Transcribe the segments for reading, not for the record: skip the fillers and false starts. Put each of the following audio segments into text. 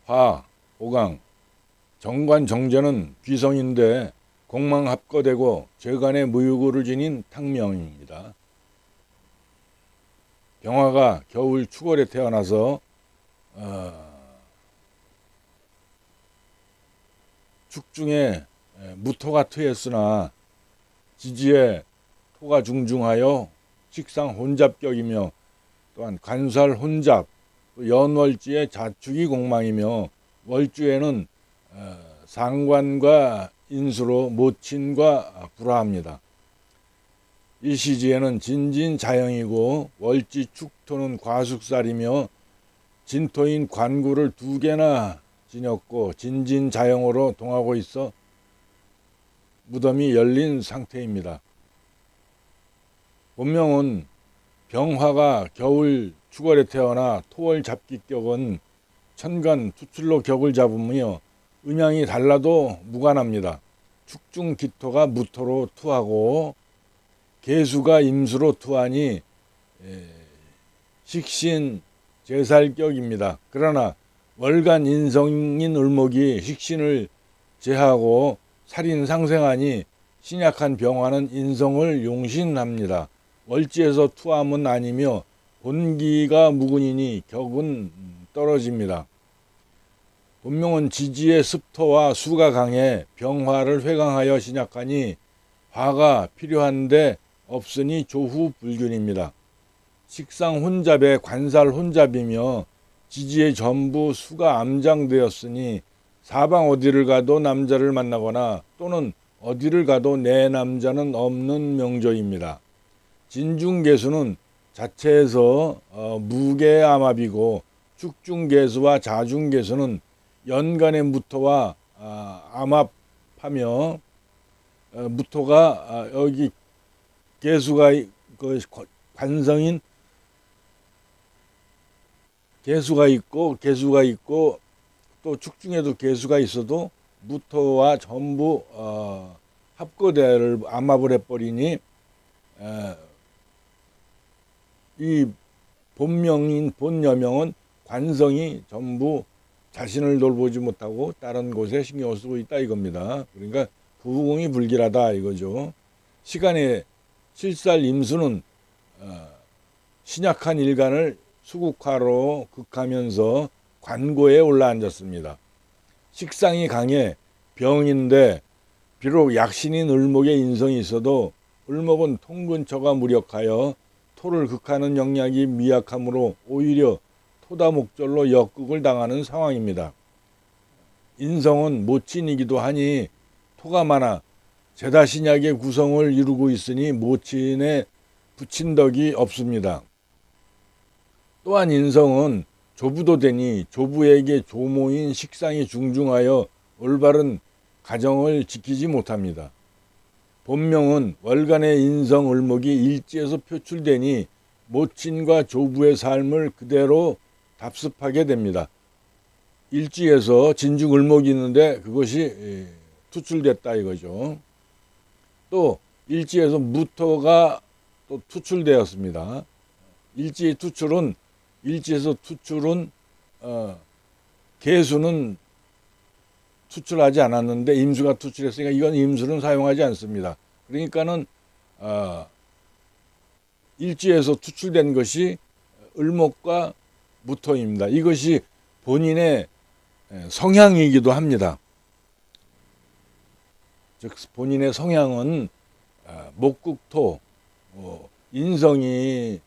화, 오강, 정관 정제는 귀성인데 공망합거되고 죄간의 무유고를 지닌 탕명입니다. 병화가 겨울 추월에 태어나서 축중에 무토가 트였으나 지지에 토가 중중하여 식상 혼잡격이며 또한 관살 혼잡, 연월지의 자축이 공망이며 월주에는 상관과 인수로 모친과 불화합니다. 일시지에는 진진자영이고 월지 축토는 과숙살이며 진토인 관구를 2개나 지녔고 진진자영으로 동하고 있어 무덤이 열린 상태입니다. 본명은 병화가 겨울 축월에 태어나 토월 잡기격은 천간 투출로 격을 잡으며 음양이 달라도 무관합니다. 축중 기토가 무토로 투하고 개수가 임수로 투하니 식신 제살격입니다. 그러나 월간 인성인 을목이 식신을 제하고 살인 상생하니 신약한 병화는 인성을 용신합니다. 월지에서 투함은 아니며 본기가 무근이니 격은 떨어집니다. 본명은 지지의 습토와 수가 강해 병화를 회강하여 신약하니 화가 필요한데 없으니 조후불균입니다. 식상 혼잡의 관살 혼잡이며 지지의 전부 수가 암장되었으니 사방 어디를 가도 남자를 만나거나 또는 어디를 가도 내 남자는 없는 명조입니다. 진중개수는 자체에서 무계암합이고 축중개수와 자중개수는 연간의 무토와 암합하며 무토가 여기 개수가 그 관성인 개수가 있고 또 축중에도 개수가 있어도 무토와 전부 합거대를 암합을 해버리니 이 본명인 본여명은 관성이 전부 자신을 돌보지 못하고 다른 곳에 신경을 쓰고 있다 이겁니다. 그러니까 부궁이 불길하다 이거죠. 시간의 실살 임수는 신약한 일간을 수국화로 극하면서 관고에 올라앉았습니다. 식상이 강해 병인데 비록 약신인 을목의 인성이 있어도 을목은 통근처가 무력하여 토를 극하는 영역이 미약하므로 오히려 토다목절로 역극을 당하는 상황입니다. 인성은 모친이기도 하니 토가 많아 제다신약의 구성을 이루고 있으니 모친에 붙인 덕이 없습니다. 또한 인성은 조부도 되니 조부에게 조모인 식상이 중중하여 올바른 가정을 지키지 못합니다. 본명은 월간의 인성 을목이 일지에서 표출되니 모친과 조부의 삶을 그대로 답습하게 됩니다. 일지에서 진중 을목이 있는데 그것이 투출됐다 이거죠. 또 일지에서 무토가 또 투출되었습니다. 일지에서 투출은 개수는 투출하지 않았는데 임수가 투출했으니까 이건 임수는 사용하지 않습니다. 그러니까는 일지에서 투출된 것이 을목과 무토입니다. 이것이 본인의 성향이기도 합니다. 즉 본인의 성향은 목국토, 인성이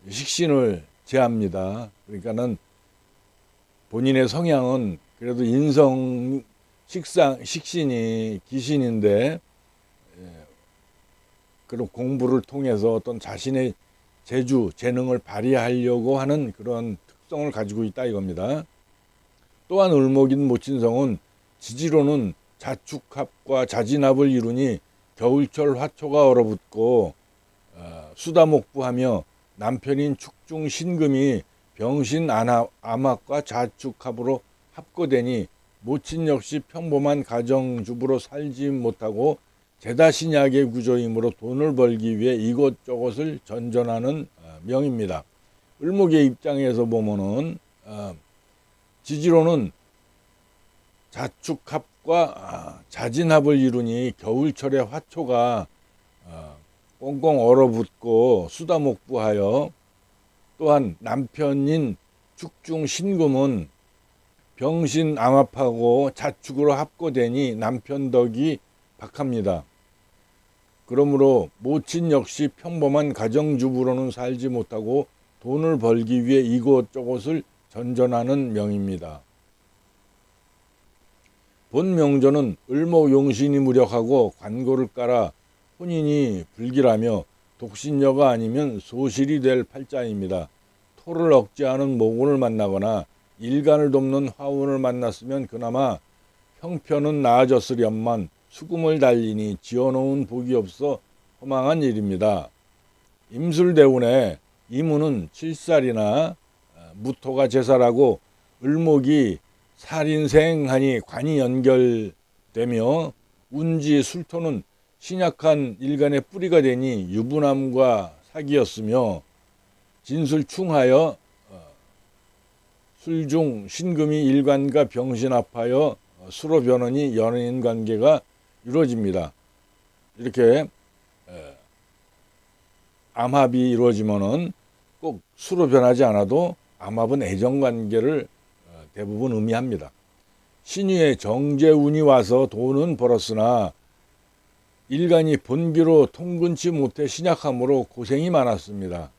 식신을 제합니다. 그러니까는 본인의 성향은 그래도 인성 식신이 기신인데 그런 공부를 통해서 어떤 자신의 재능을 발휘하려고 하는 그런 특성을 가지고 있다 이겁니다. 또한 을목인 모친성은 지지로는 자축합과 자진합을 이루니 겨울철 화초가 얼어붙고 수다목부하며 남편인 축중 신금이 병신 암합과 자축합으로 합거되니 모친 역시 평범한 가정주부로 살지 못하고 제다신약의 구조이므로 돈을 벌기 위해 이것저것을 전전하는 명입니다. 을목의 입장에서 보면은 지지로는 자축합과 자진합을 이루니 겨울철에 화초가 꽁꽁 얼어붙고 수다목부하여, 또한 남편인 축중 신금은 병신암합하고 자축으로 합고되니 남편 덕이 박합니다. 그러므로 모친 역시 평범한 가정주부로는 살지 못하고 돈을 벌기 위해 이곳저곳을 전전하는 명입니다. 본 명조는 을목용신이 무력하고 관고를 깔아 혼인이 불길하며 독신녀가 아니면 소실이 될 팔자입니다. 토를 억제하는 모군을 만나거나 일간을 돕는 화운을 만났으면 그나마 형편은 나아졌으련만 수금을 달리니 지어놓은 복이 없어 허망한 일입니다. 임술대운에 이문은 7살이나 무토가 제살하고 을목이 살인생하니 관이 연결되며 운지 술토는 신약한 일간의 뿌리가 되니 유부남과 사기였으며, 진술충하여 술중 신금이 일간과 병신합하여 수로 변하니 연인 관계가 이루어집니다. 이렇게 암합이 이루어지면은 꼭 수로 변하지 않아도 암합은 애정 관계를 대부분 의미합니다. 신유에 정제운이 와서 돈은 벌었으나 일간이 본기로 통근치 못해 신약함으로 고생이 많았습니다.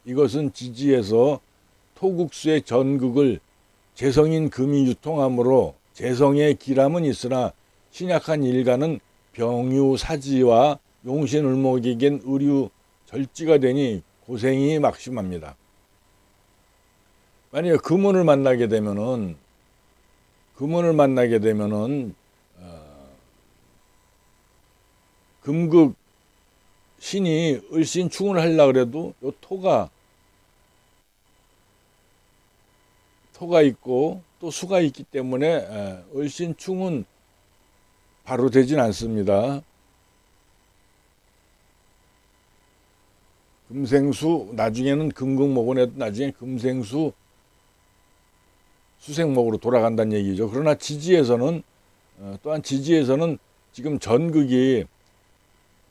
이것은 지지에서 토국수의 전극을 재성인 금이 유통하므로 재성의 기람은 있으나 신약한 일간은 병유사지와 용신을목에겐 의류 절지가 되니 고생이 막심합니다. 만약에 금운을 만나게 되면은 금극 신이 을신충을 하려고 그래도 요 토가 있고 또 수가 있기 때문에 을신충은 바로 되진 않습니다. 금생수, 나중에는 금극목원에도 나중에 금생수 수생목으로 돌아간다는 얘기죠. 그러나 지지에서는 또한 지금 전극이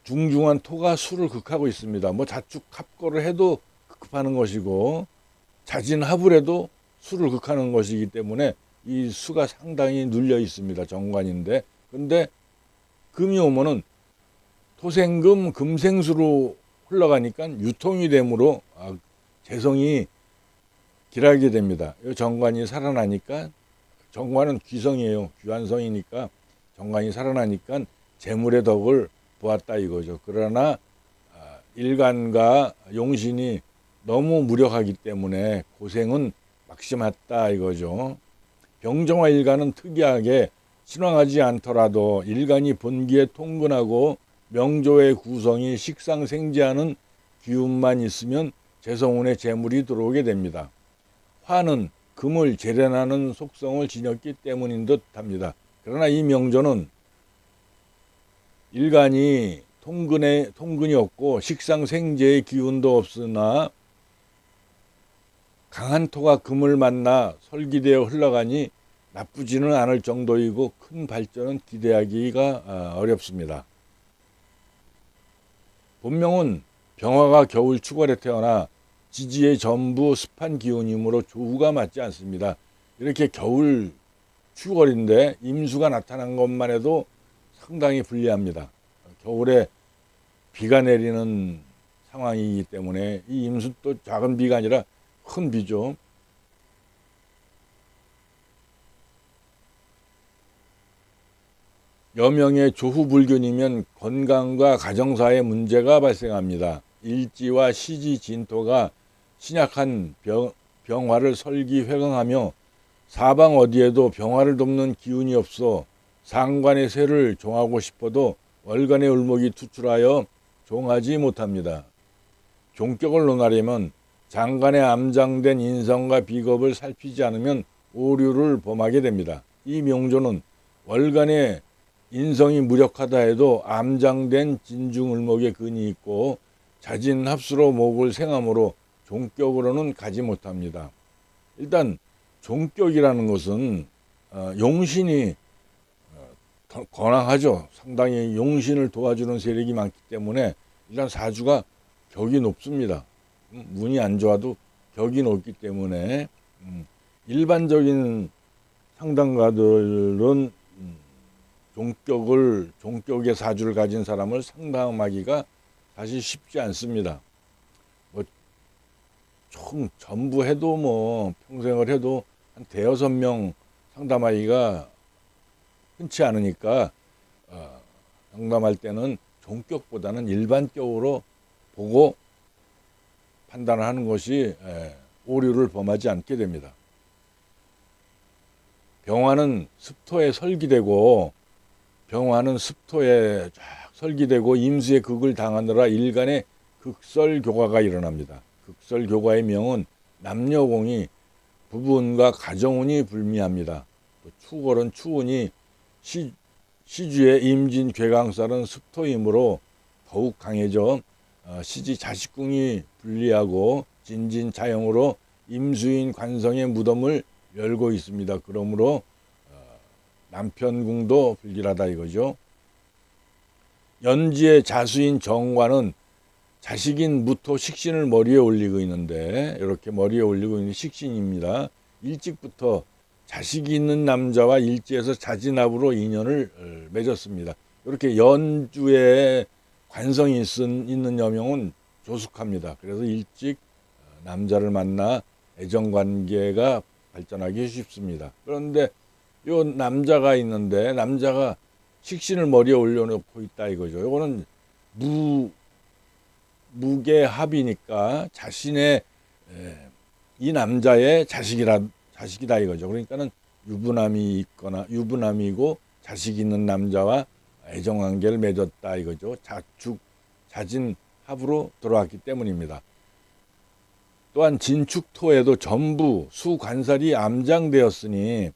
중중한 토가 수를 극하고 있습니다. 뭐 자축합거를 해도 극하는 것이고 자진합을 해도 수를 극하는 것이기 때문에 이 수가 상당히 눌려 있습니다. 정관인데, 근데 금이 오면은 토생금 금생수로 흘러가니까 유통이 되므로 재성이 길하게 됩니다. 이 정관이 살아나니까, 정관은 귀성이에요. 귀환성이니까 정관이 살아나니까 재물의 덕을 보았다 이거죠. 그러나 일간과 용신이 너무 무력하기 때문에 고생은 막심했다 이거죠. 병정화 일간은 특이하게 신왕하지 않더라도 일간이 본기에 통근하고 명조의 구성이 식상생지하는 기운만 있으면 재성운에 재물이 들어오게 됩니다. 화는 금을 재련하는 속성을 지녔기 때문인 듯 합니다. 그러나 이 명조는 일간이 통근이 없고 식상생재의 기운도 없으나 강한 토가 금을 만나 설기되어 흘러가니 나쁘지는 않을 정도이고 큰 발전은 기대하기가 어렵습니다. 본명은 병화가 겨울 추월에 태어나 지지의 전부 습한 기운이므로 조후가 맞지 않습니다. 이렇게 겨울 추월인데 임수가 나타난 것만 해도 상당히 불리합니다. 겨울에 비가 내리는 상황이기 때문에 이 임수도 작은 비가 아니라 큰 비죠. 여명의 조후불균이면 건강과 가정사에 문제가 발생합니다. 일지와 시지 진토가 신약한 병화를 설기회강하며 사방 어디에도 병화를 돕는 기운이 없어 상관의 세를 종하고 싶어도 월간의 을목이 투출하여 종하지 못합니다. 종격을 논하려면 장간에 암장된 인성과 비겁을 살피지 않으면 오류를 범하게 됩니다. 이 명조는 월간에 인성이 무력하다 해도 암장된 진중을목의 근이 있고 자진합수로 목을 생함으로 종격으로는 가지 못합니다. 일단 종격이라는 것은 용신이 권황하죠. 상당히 용신을 도와주는 세력이 많기 때문에 일단 사주가 격이 높습니다. 운이 안 좋아도 격이 높기 때문에 일반적인 상담가들은 종격의 사주를 가진 사람을 상담하기가 사실 쉽지 않습니다. 뭐 총 전부 해도 뭐 평생을 해도 한 대여섯 명 상담하기가 흔치 않으니까 상담할 때는 종격보다는 일반적으로 보고 판단을 하는 것이 오류를 범하지 않게 됩니다. 병화는 습토에 설기되고 임수의 극을 당하느라 일간의 극설교과가 일어납니다. 극설교과의 명은 남녀공이 부부운과 가정운이 불미합니다. 또 축월은 추운이 시주의 임진 괴강살은 습토이므로 더욱 강해져 시지 자식궁이 불리하고 진진 자영으로 임수인 관성의 무덤을 열고 있습니다. 그러므로 남편궁도 불길하다 이거죠. 연지의 자수인 정관은 자식인 무토 식신을 머리에 올리고 있는데 이렇게 머리에 올리고 있는 식신입니다. 일찍부터 자식이 있는 남자와 일지에서 자진합으로 인연을 맺었습니다. 이렇게 연주에 관성이 있는 여명은 조숙합니다. 그래서 일찍 남자를 만나 애정관계가 발전하기 쉽습니다. 그런데 요 남자가 있는데 남자가 식신을 머리에 올려놓고 있다 이거죠. 이거는 무계합이니까 자신의 이 남자의 자식이다 이거죠. 그러니까는 유부남이고 자식 있는 남자와 애정관계를 맺었다 이거죠. 자진합으로 들어왔기 때문입니다. 또한 진축토에도 전부 수관살이 암장되었으니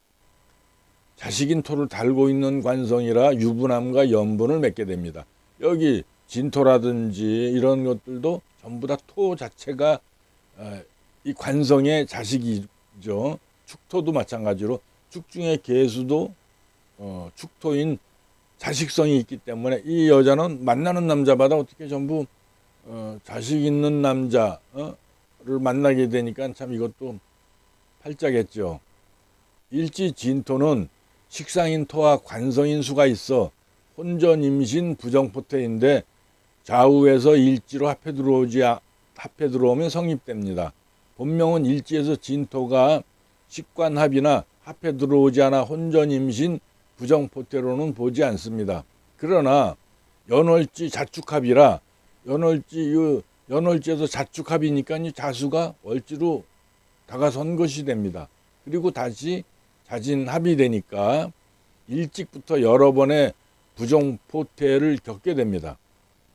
자식인 토를 달고 있는 관성이라 유부남과 연분을 맺게 됩니다. 여기 진토라든지 이런 것들도 전부 다 토 자체가 이 관성의 자식이죠. 축토도 마찬가지로 축중의 계수도 축토인 자식성이 있기 때문에 이 여자는 만나는 남자마다 어떻게 전부 자식 있는 남자를 만나게 되니까 참 이것도 팔자겠죠. 일지 진토는 식상인 토와 관성인 수가 있어 혼전 임신 부정포태인데 좌우에서 일지로 합해 들어오면 성립됩니다. 본명은 일지에서 진토가 식관합이나 합해 들어오지 않아 혼전 임신 부정포태로는 보지 않습니다. 그러나 연월지 자축합이라 연월지에서 자축합이니까 이 자수가 월지로 다가선 것이 됩니다. 그리고 다시 자진합이 되니까 일찍부터 여러 번의 부정포태를 겪게 됩니다.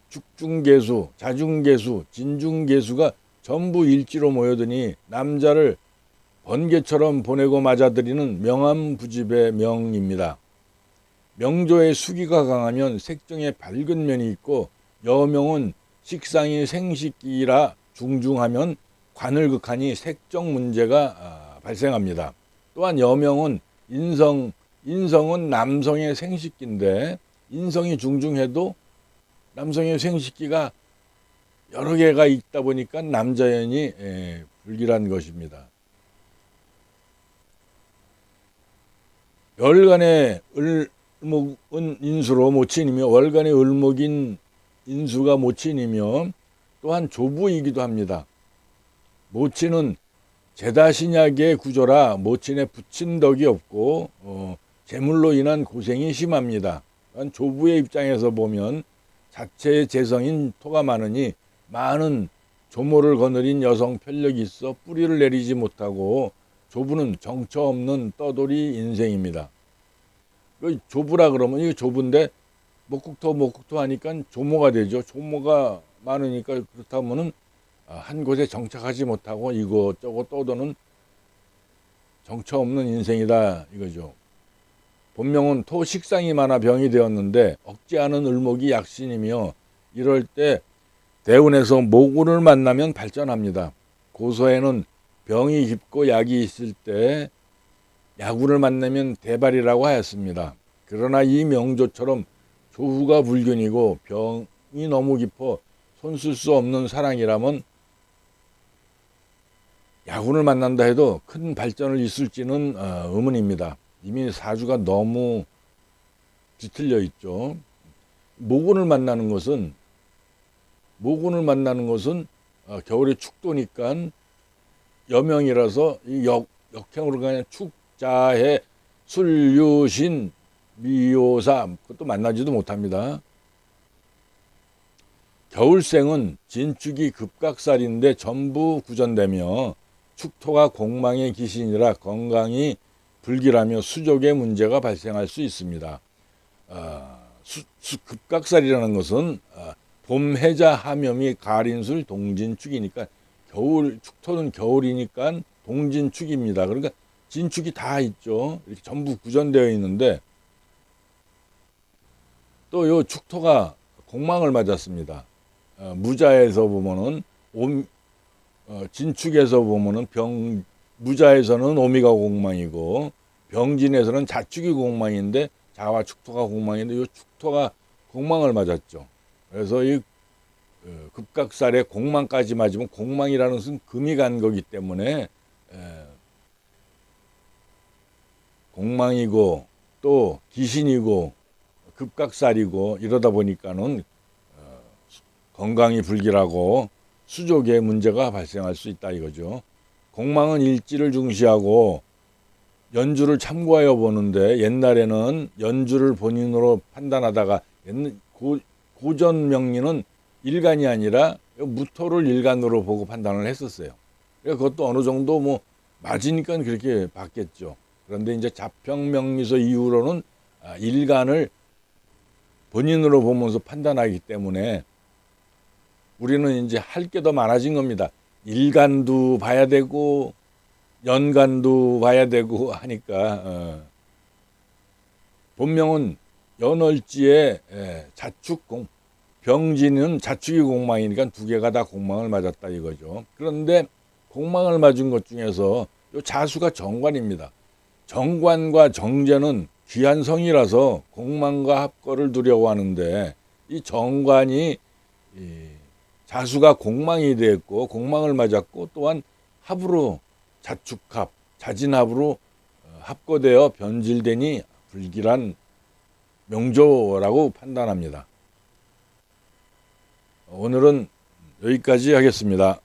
축중계수, 자중계수, 진중계수가 전부 일지로 모여드니 남자를 번개처럼 보내고 맞아들이는 명암부집의 명입니다. 명조의 수기가 강하면 색정의 밝은 면이 있고 여명은 식상이 생식기라 중중하면 관을 극하니 색정 문제가 발생합니다. 또한 여명은 인성은 남성의 생식기인데 인성이 중중해도 남성의 생식기가 여러 개가 있다 보니까 남자연이 불길한 것입니다. 열간의 을목은 인수로 모친이며 월간의 을목인 인수가 모친이며 또한 조부이기도 합니다. 모친은 제다신약의 구조라 모친에 붙인 덕이 없고 재물로 인한 고생이 심합니다. 조부의 입장에서 보면 자체의 재성인 토가 많으니 많은 조모를 거느린 여성 편력이 있어 뿌리를 내리지 못하고 조부는 정처 없는 떠돌이 인생입니다. 조부라 그러면 이게 조부인데 목국토 하니까 조모가 되죠. 조모가 많으니까 그렇다면은 한 곳에 정착하지 못하고 이것저것 떠도는 정처 없는 인생이다 이거죠. 본명은 토 식상이 많아 병이 되었는데 억제하는 을목이 약신이며 이럴 때 대운에서 모군을 만나면 발전합니다. 고서에는 병이 깊고 약이 있을 때 야군을 만나면 대발이라고 하였습니다. 그러나 이 명조처럼 조후가 불균이고 병이 너무 깊어 손 쓸 수 없는 사랑이라면 야군을 만난다 해도 큰 발전을 있을지는 의문입니다. 이미 사주가 너무 뒤틀려 있죠. 모군을 만나는 것은 겨울에 축도니까 여명이라서 이 역행으로 그냥 축자해 술유신 미호사 그것도 만나지도 못합니다. 겨울생은 진축이 급각살인데 전부 구전되며 축토가 공망의 기신이라 건강이 불길하며 수족의 문제가 발생할 수 있습니다. 급각살이라는 것은 봄해자 함염이 가린술 동진축이니까 축토는 겨울이니까 동진축입니다. 그러니까 진축이 다 있죠. 이렇게 전부 구전되어 있는데 또 요 축토가 공망을 맞았습니다. 무자에서 보면은 진축에서 보면은 무자에서는 오미가 공망이고 병진에서는 자축이 공망인데 자와 축토가 공망인데 이 축토가 공망을 맞았죠. 그래서 이 급각살에 공망까지 맞으면 공망이라는 것은 금이 간 거기 때문에 공망이고 또 기신이고 급각살이고 이러다 보니까는 건강이 불길하고 수족에 문제가 발생할 수 있다 이거죠. 공망은 일지를 중시하고 연주를 참고하여 보는데 옛날에는 연주를 본인으로 판단하다가 고전 명리는 일간이 아니라 무토를 일간으로 보고 판단을 했었어요. 그것도 어느 정도 뭐 맞으니까 그렇게 봤겠죠. 그런데 이제 자평명리서 이후로는 일간을 본인으로 보면서 판단하기 때문에 우리는 이제 할 게 더 많아진 겁니다. 일간도 봐야 되고 연간도 봐야 되고 하니까 본명은 연월지에 병진은 자축이 공망이니까 두 개가 다 공망을 맞았다 이거죠. 그런데 공망을 맞은 것 중에서 요 자수가 정관입니다. 정관과 정제는 귀한 성이라서 공망과 합거를 두려워하는데 이 정관이 자수가 공망이 되었고 공망을 맞았고 또한 합으로 자축합, 자진합으로 합거되어 변질되니 불길한 명조라고 판단합니다. 오늘은 여기까지 하겠습니다.